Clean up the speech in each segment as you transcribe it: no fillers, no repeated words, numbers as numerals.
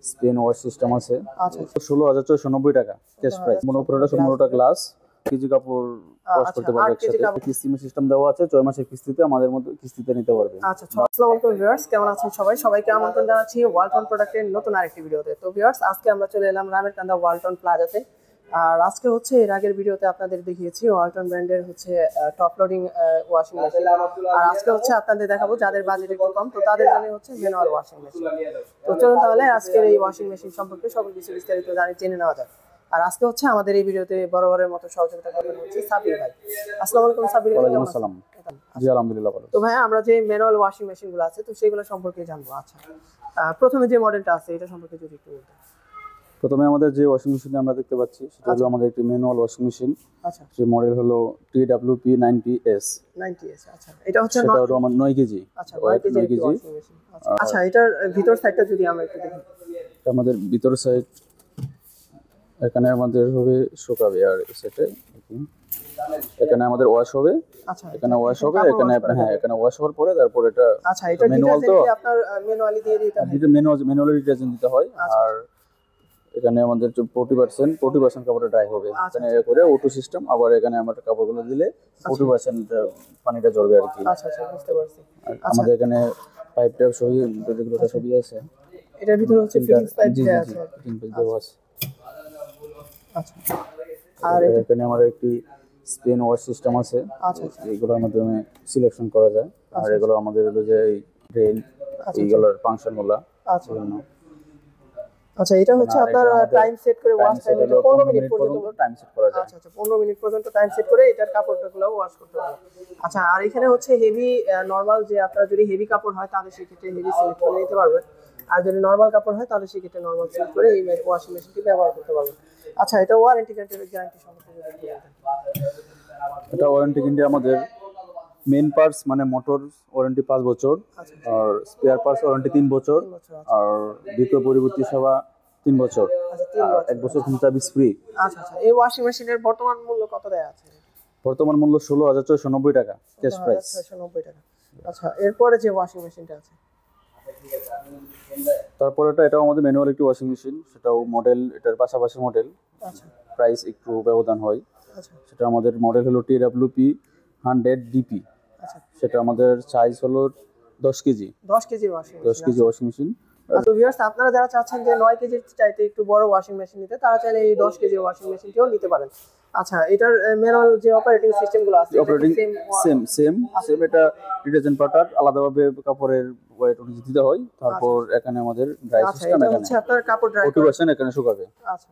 Spain wash system আছে। আচ্ছা 16,490 টাকা ক্যাশ প্রাইস। মনে উপরে 15টা গ্লাস, কেজি কাপড় ওয়াশ করতে পারবে একসাথে। কিস্তি সিস্টেম দেওয়া আছে, 6 মাসের কিস্তিতে আমাদের মধ্যে কিস্তিতে নিতে পারবে। আচ্ছা, আসসালামু আলাইকুম ভিউয়ার্স, কেমন আছেন সবাই? সবাইকে আমন্ত্রণ জানাচ্ছি ওয়ালটন প্রোডাক্টের নতুন আরেকটি ভিডিওতে। তো ভিউয়ার্স, আজকে আমরা চলে এলাম রামেরকান্দা ওয়ালটন প্লাজাতে। আর আজকে হচ্ছে এর আগের ভিডিওতে আপনাদের দেখিয়েছি ওয়ালটন ব্র্যান্ডের হচ্ছে টপ লোডিং ওয়াশিং মেশিন। আর আজকে হচ্ছে আপনাদের দেখাবো যাদের বাজেট একটু কম, তো তাদের জন্য হচ্ছে ম্যানুয়াল ওয়াশিং মেশিন। তো চলুন তাহলে আজকের এই ওয়াশিং মেশিন সম্পর্কে সকল কিছু বিস্তারিত জেনে নেওয়া যাক। আর আজকে হচ্ছে আমাদের এই ভিডিওতে বরাবরের মতো সহযোগিতা করবেন হচ্ছে সাবির ভাই। আসসালামু আলাইকুম সাবির ভাই। ওয়ালাইকুম আসসালাম। জি আলহামদুলিল্লাহ ভালো। তো ভাই, আমরা যে ম্যানুয়াল ওয়াশিং মেশিনগুলো আছে তো সেগুলো সম্পর্কে জানবো। আচ্ছা, প্রথমে যে মডেলটা আছে এটা সম্পর্কে যদি একটু বলতেন। প্রথমে আমাদের যে ওয়াশিং মেশিন আমরা দেখতে পাচ্ছি সেটা হলো আমাদের একটি ম্যানুয়াল ওয়াশিং মেশিন। আচ্ছা, যে মডেল হলো TWP 90S। আচ্ছা, এটা হচ্ছে সেটা হলো আমার 9 কেজি। আচ্ছা, 9 কেজি ওয়াশিং মেশিন। আচ্ছা, এটার ভিতর সাইডটা যদি আমরা একটু দেখি। আমাদের ভিতর সাইড এখানে আমাদের হবে শুকাবে, আর সেটা এখানে আমাদের ওয়াশ হবে। আচ্ছা, এখানে ওয়াশ হবে, এখানে হ্যাঁ এখানে ওয়াশ হওয়ার পরে তারপর এটা আচ্ছা, এটা ম্যানুয়াল তো আপনার ম্যানুয়ালি দিয়ে দিতে হয়। এটা ম্যানুয়ালি ডিটারজেন্ট দিতে হয়। আর এখানে আমাদের 40% কাপড়টা ড্রাই হবে। এখানে করে অটো সিস্টেম, আবার এখানে আমাদের কাপড়গুলো দিলে 40% পানিটা ঝরবে আর কি। আচ্ছা, বুঝতে পারছি। আমাদের এখানে পাইপটা সবই রেগুলেটর সবই আছে। এটার ভিতরে হচ্ছে ফিটিংস পাইপ দেওয়া আছে। ফিটিংস পাইপ দেওয়া আছে। আচ্ছা, আর এখানে আমাদের একটি স্পেন ওয়াশ সিস্টেম আছে। আচ্ছা, এগুলোর মাধ্যমে সিলেকশন করা যায়। আর এগুলো আমাদের হলো যে এই ড্রেন এইগুলোর ফাংশন গুলো। আচ্ছা, এটা হচ্ছে আপনার টাইম সেট করে ওয়াশ টাইম 15 মিনিট পর্যন্ত টাইম সেট করা যায়। আচ্ছা, 15 মিনিট পর্যন্ত টাইম সেট করে এটার কাপড়গুলো ওয়াশ করতে হবে। আচ্ছা, আর এখানে হচ্ছে হেভি নরমাল, যে আপনারা যদি হেভি কাপড় হয় তাহলে সেক্ষেত্রে হেভি সিলেক্ট করে নিতে পারবেন। আর যদি নরমাল কাপড় হয় তাহলে সেক্ষেত্রে নরমাল সিলেক্ট করে এই ওয়াশিং মেশিনটি ব্যবহার করতে পারবেন। আচ্ছা, এটা ওয়ারেন্টি গ্যারান্টি সম্পর্কে যদি বলতেন। এটা ওয়ারেন্টি গ্যারান্টি আমাদের মেইন পার্টস মানে মোটর ওয়ারেন্টি 5 বছর, আর স্পেয়ার পার্টস ওয়ারেন্টি 3 বছর, আর বিক্রয় পরিবর্তী সেবা 3 বছর, আর 1 বছর হোম সার্ভিস ফ্রি। আচ্ছা, এই ওয়াশিং মেশিনের বর্তমান মূল্য কত দেয়া আছে? বর্তমান মূল্য 16,490 টাকা ক্যাশ প্রাইস। 16,490 টাকা। আচ্ছা, এরপরে যে ওয়াশিং মেশিনটা আছে তারপর এটাও আমাদের ম্যানুয়াল একটি ওয়াশিং মেশিন, সেটাও মডেল এটার পাশাপাশি মডেল। আচ্ছা, প্রাইস একটু ব্যবধান হয়। আচ্ছা, সেটা আমাদের মডেল হলো TWP 100DP। আচ্ছা, সেটা আমাদের সাইজ হলো 10 কেজি। 10 KG washing machine. তো ভিউয়ার্স, আপনারা যারা চাচ্ছেন যে 9 কেজির চাইতে একটু বড় ওয়াশিং মেশিন নিতে, তারা চাইলে এই 10 কেজি ওয়াশিং মেশিনটিও নিতে পারেন। আচ্ছা, এটার ম্যানুয়াল যে অপারেটিং সিস্টেমগুলো আছে অপারেটিং সেম এটা ডিটারজেন্ট পাউডার আলাদাভাবে কাপড়ের ওয়েট অনুযায়ী দিতে হয়। তারপর এখানে আমাদের ড্রাই সিস্টেম, এটা হচ্ছে আপনার কাপড় ড্রাই 40% এখানে শুকাবে। আচ্ছা,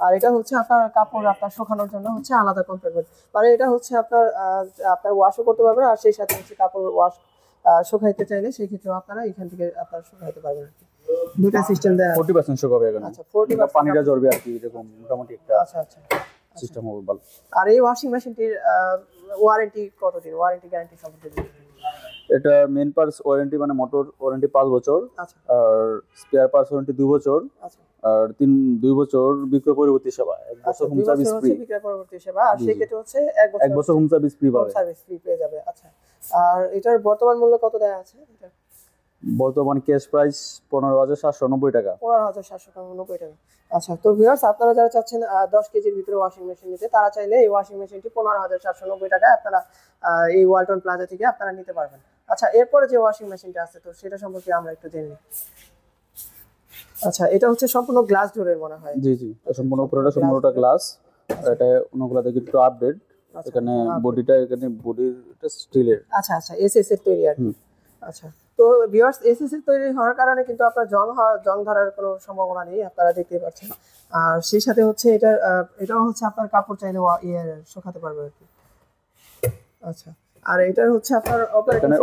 আর এটা হচ্ছে আপনার কাপড় আপনার শুকানোর জন্য হচ্ছে আলাদা কম্পার্টমেন্ট, মানে এটা হচ্ছে আপনার ওয়াশও করতে পারবেন, আর সেই সাথে হচ্ছে কাপড় ওয়াশ শুকাইতে চাইলে সেই ক্ষেত্রে আপনারা এখান থেকে আপনারা শুকাইতে পারবেন। দুটো সিস্টেম দেয়া 40% শুকাবে এখানে। আচ্ছা, 40% পানিটা ঝরবে আর কি, এরকম মোটামুটি একটা আচ্ছা সিস্টেম হবে ভালো। আর এই ওয়াশিং মেশিনটির ওয়ারেন্টি কতদিন, ওয়ারেন্টি গ্যারান্টি সম্পর্কে? এটা মেইন পার্টস ওয়ারেন্টি মানে মোটর ওয়ারেন্টি 5 বছর, আর স্পেয়ার পার্টস ওয়ারেন্টি 2 বছর, আর 2 বছর বিক্রয় পরবর্তী সেবা, 1 বছর হোম সার্ভিস ফ্রি। বিক্রয় পরবর্তী সেবা, আর সেই ক্ষেত্রে হচ্ছে 1 বছর হোম সার্ভিস ফ্রি পাবে। পেয়ে যাবে। আচ্ছা, আর এটার বর্তমান মূল্য কত দেয়া আছে? বর্তমান ক্যাশ প্রাইস 15,790 টাকা। 15,790 টাকা। আচ্ছা, তো ভিউয়ার্স, আপনারা যারা চাচ্ছেন 10 কেজির ভিতরে ওয়াশিং মেশিন নিতে, তারা চাইলে এই ওয়াশিং মেশিনটি 15,790 টাকায় আপনারা এই ওয়ালটন প্লাজা থেকে আপনারা নিতে পারবেন। আচ্ছা, এরপরে যে ওয়াশিং মেশিনটা আছে তো সেটা সম্পর্কে আমরা একটু জেনে নিই। আচ্ছা, এটা হচ্ছে সম্পূর্ণ গ্লাস ডোরের মনে হয়। জি সম্পূর্ণ উপরেটা সম্পূর্ণটা গ্লাস। এটা অন্যগুলো থেকে একটু আপডেট। এখানে বডিটা এটা স্টিলের। আচ্ছা, এসএস এর তৈরি আর কি। আচ্ছা, তো ভিউয়ার্স, এসএস এর তৈরি হওয়ার কারণে কিন্তু আপনার জং ধরার কোনো সম্ভাবনা নেই, আপনারা দেখতেই পাচ্ছেন। আর সেই সাথে হচ্ছে এটাও হচ্ছে আপনার কাপড় চাইলে শুকাতে পারবে আর কি। আচ্ছা, আর এটার হচ্ছে আপনার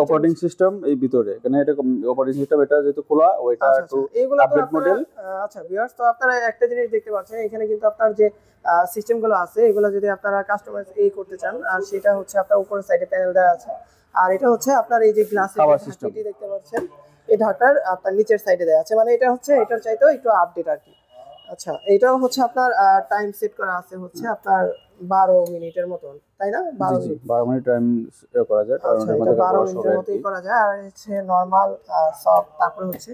অপারেটিং সিস্টেম এই ভিতরে, এখানে এটা অপারেটিং সিস্টেম, এটা যেহেতু খোলা ওইটা একটু আপডেট মডেল। আচ্ছা ভিউয়ার্স, তো আপনারা একটা জিনিস দেখতে পাচ্ছেন, এখানে কিন্তু আপনার যে সিস্টেমগুলো আছে এগুলো যদি আপনারা কাস্টমাইজ করতে চান, আর সেটা হচ্ছে আপনার উপরের সাইডে প্যানেল দেওয়া আছে। আর এটা হচ্ছে আপনার এই যে গ্লাসের ঢাকনাটি দেখতে পাচ্ছেন, এই ঢাকনার আপনার নিচের সাইডে দেওয়া আছে, মানে এটা হচ্ছে এটার চাইতেও একটু আপডেট আর কি। আচ্ছা, এটাও হচ্ছে আপনার টাইম সেট করা আছে হচ্ছে আপনার 12 মিনিটের মতন, তাই না? 12 জি মিনিট। 12 মিনিট টাইম করা যায়, কারণ আচ্ছা, এর এটা মধ্যে 12 কাপড় মিনিটের হবে আর মতোই কি। করা যায়। আর হচ্ছে নরমাল সফট, তারপরে হচ্ছে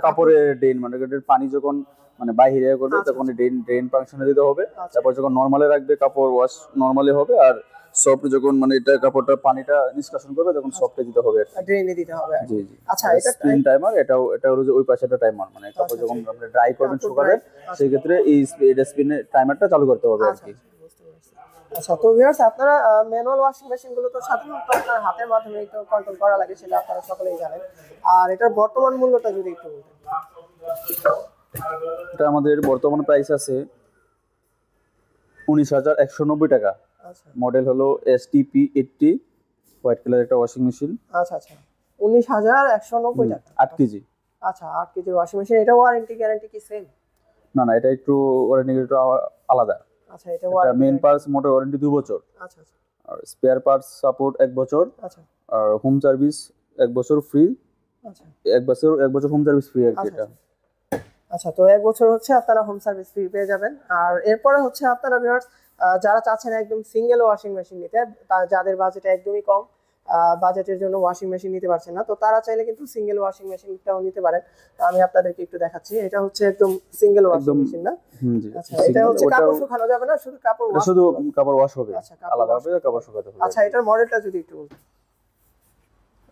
কাপড়ে ড্রেন মানে পানি যখন মানে বাইরে করবে আচ্ছা, তখন ড্রেন ড্রেন ফাংশনে দিতে হবে। আচ্ছা। তারপর যখন নরমালে রাখবে কাপড় ওয়াশ নরমালি হবে, আর সফট যখন মানে এটা কাপড়টা পানিটা নিষ্কাশন করবে তখন সফটে দিতে হবে আর কি। ড্রেনে দিতে হবে আর কি। জি জি। আচ্ছা, আর এটা স্পিন টাইমার, এটা হলো যে ওই পাশে একটা টাইমার, মানে কাপড় আচ্ছা, যখন আপনি ড্রাই করবেন কাপড় শুকাবেন dry, সেই ক্ষেত্রে এই এটা স্পিনের টাইমারটা চালু করতে হবে আর আচ্ছা, কি। বুঝতে পারছি। আচ্ছা, তো ভিউয়ার্স, আপনারা ম্যানুয়াল ওয়াশিং মেশিন গুলো তো সাধারণত আপনার হাতের মাধ্যমে তো কন্ট্রোল করা লাগে, সেটা আপনারা সকলেই জানেন। আর এটার বর্তমান মূল্যটা যদি একটু বলতেন। এটা আমাদের বর্তমান প্রাইস আছে 19,190 টাকা। আচ্ছা মডেল হলো STP80, হোয়াইট কালার একটা ওয়াশিং মেশিন, আচ্ছা আচ্ছা 19,190 টাকা। 8 কেজি। আচ্ছা, 8 কেজি ওয়াশিং মেশিন। এটা ওয়ারেন্টি গ্যারান্টি কি সেম? না এটা একটু ওয়ারেন্টি একটু আলাদা। আচ্ছা, এটা এটা warranty main parts motor warranty 2 বছর, আচ্ছা আচ্ছা আর স্পেয়ার পার্টস সাপোর্ট 1 বছর, আচ্ছা আর হোম সার্ভিস 1 বছর ফ্রি। আচ্ছা 1 বছর হোম সার্ভিস ফ্রি আর কি আচ্ছা এটা। আচ্ছা, তো 1 বছর হচ্ছে আপনারা হোম সার্ভিস ফ্রি পেয়ে যাবেন। আর এরপরে হচ্ছে আপনারা ভিউয়ার্স যারা চাচ্ছেন একদম সিঙ্গেল ওয়াশিং মেশিন নিতে, যাদের বাজেট একদমই কম, বাজেটের জন্য ওয়াশিং মেশিন নিতে পারছেন না, তো তারা চাইলে কিন্তু সিঙ্গেল ওয়াশিং মেশিনটাও নিতে পারেন। তো আমি আপনাদেরকে একটু দেখাচ্ছি। এটা হচ্ছে একদম সিঙ্গেল ওয়াশিং একদম মেশিন না? জি। আচ্ছা, এটা হচ্ছে কাপড় শুকানো যাবে না, শুধু কাপড় এটা ওয়াশ শুধু কাপড় ওয়াশ হবে, আচ্ছা, কাপড় আলাদা wash হবে, কাপড় শুকাতে হবে। আচ্ছা, এটার মডেলটা যদি একটু বলতেন।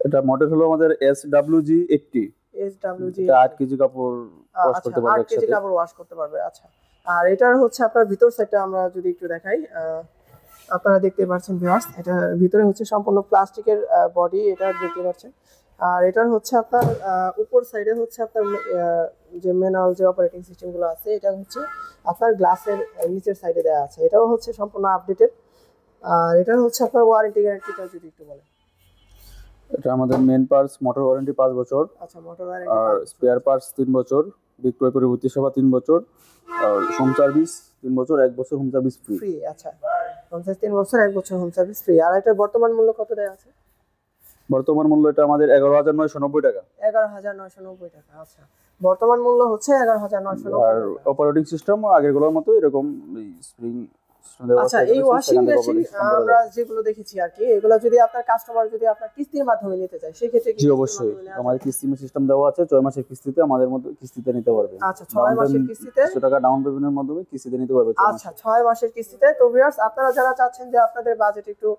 এটা মডেল হলো আমাদের SWG80। SWG এটা 8 কেজি কাপড় ওয়াশ আচ্ছা, করতে পারবে 8 কেজি একসাথে। কাপড় ওয়াশ করতে পারবে। আচ্ছা, আর এটার হচ্ছে আপনার ভিতর সাইডটা আমরা যদি একটু দেখাই, আপনারা দেখতে পাচ্ছেন ভিউয়ার্স, এটা ভিতরে হচ্ছে সম্পূর্ণ প্লাস্টিকের বডি, এটা দেখতে পাচ্ছেন। আর এটার হচ্ছে আপনার উপর সাইডে হচ্ছে আপনার যে ম্যানুয়াল যে অপারেটিং সিস্টেমগুলো আছে, এটা হচ্ছে আপনার গ্লাসের নিচের সাইডে দেওয়া আছে। এটাও হচ্ছে সম্পূর্ণ আপডেটেড। আর এটার হচ্ছে আপনার ওয়ারেন্টি গ্যারান্টিটা যদি একটু বলেন। এটা আমাদের মেইন পার্টস মোটর ওয়ারেন্টি 5 বছর, আচ্ছা, মোটর ওয়ারেন্টি আর স্পেয়ার পার্টস 3 বছর, বিক্রয় পরবর্তী সেবা 3 বছর, আর হোম সার্ভিস 3 বছর, 1 বছর হোম সার্ভিস ফ্রি। ফ্রি। আচ্ছা, হোম সার্ভিস 3 বছর, 1 বছর হোম সার্ভিস ফ্রি। আর এটার বর্তমান মূল্য কত দেওয়া আছে? বর্তমান মূল্য এটা আমাদের 11,990 টাকা। 11,990 টাকা। আচ্ছা, বর্তমান মূল্য হচ্ছে 11,990 আর টাকা। অপারেটিং সিস্টেম আগেরগুলোর মতো এরকম স্প্রিং আচ্ছা, এই ওয়াশিং মেশিন আমরা যেগুলো দেখেছি আর কি, এগুলো যদি আপনার কাস্টমার যদি আপনার কিস্তির মাধ্যমে নিতে চায়, সেই ক্ষেত্রে জি অবশ্যই আমাদের কিস্তি সিস্টেম দেওয়া আছে, 6 মাসের কিস্তিতে আমাদের মধ্যে কিস্তিতে নিতে পারবে। আচ্ছা, 6 মাসের কিস্তিতে 100 টাকা ডাউন পেমেন্টের মাধ্যমে কিস্তিতে নিতে পারবে। আচ্ছা, 6 মাসের কিস্তিতে। তো ভিউয়ার্স, আপনারা যারা চাচ্ছেন যে আপনাদের বাজেট একটু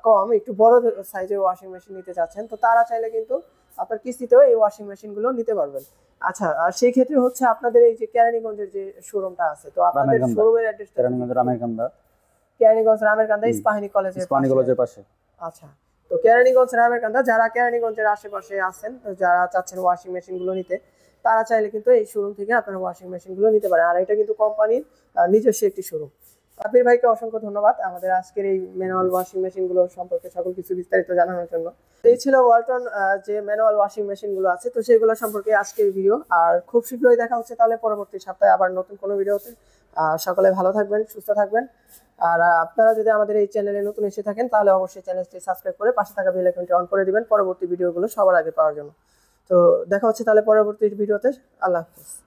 কম, একটু বড় সাইজের ওয়াশিং মেশিন নিতে চাচ্ছেন, তো তারা চাইলে কিন্তু আপনার কিস্তিতেও এই ওয়াশিং মেশিনগুলো নিতে পারবেন। আচ্ছা, আর সেই ক্ষেত্রে হচ্ছে আপনাদের এই যে কেরানীগঞ্জের যে শোরুমটা আছে, তো আপনাদের শোরুমের অ্যাড্রেসটা কেরানীগঞ্জ রামেরকান্দা, কেরানীগঞ্জ রামেরকান্দা ইস্পাহানি কলেজের পাশে। আচ্ছা, তো কেরানীগঞ্জ রামেরকান্দা, যারা কেরানীগঞ্জের আশেপাশে আছেন, তো যারা চাচ্ছেন ওয়াশিং মেশিনগুলো নিতে, তারা চাইলে কিন্তু এই শোরুম থেকে আপনারা ওয়াশিং মেশিনগুলো নিতে পারেন। আর এটা কিন্তু কোম্পানির নিজস্ব একটি শোরুম। আবির ভাইকে অসংখ্য ধন্যবাদ আমাদের আজকের এই ম্যানুয়াল ওয়াশিং মেশিনগুলো সম্পর্কে সকল কিছু বিস্তারিত জানানোর জন্য। এই ছিল ওয়ালটন যে ম্যানুয়াল ওয়াশিং মেশিনগুলো আছে, তো সেগুলো সম্পর্কে আজকের ভিডিও। আর খুব শীঘ্রই দেখা হচ্ছে তাহলে পরবর্তী সপ্তাহে আবার নতুন কোনো ভিডিওতে। সকলে ভালো থাকবেন, সুস্থ থাকবেন। আর আপনারা যদি আমাদের এই চ্যানেলে নতুন এসে থাকেন, তাহলে অবশ্যই চ্যানেলটি সাবস্ক্রাইব করে পাশে থাকা বেল আইকনটি অন করে দিবেন পরবর্তী ভিডিওগুলো সবার আগে পাওয়ার জন্য। তো দেখা হচ্ছে তাহলে পরবর্তী ভিডিওতে। আল্লাহ হাফেজ।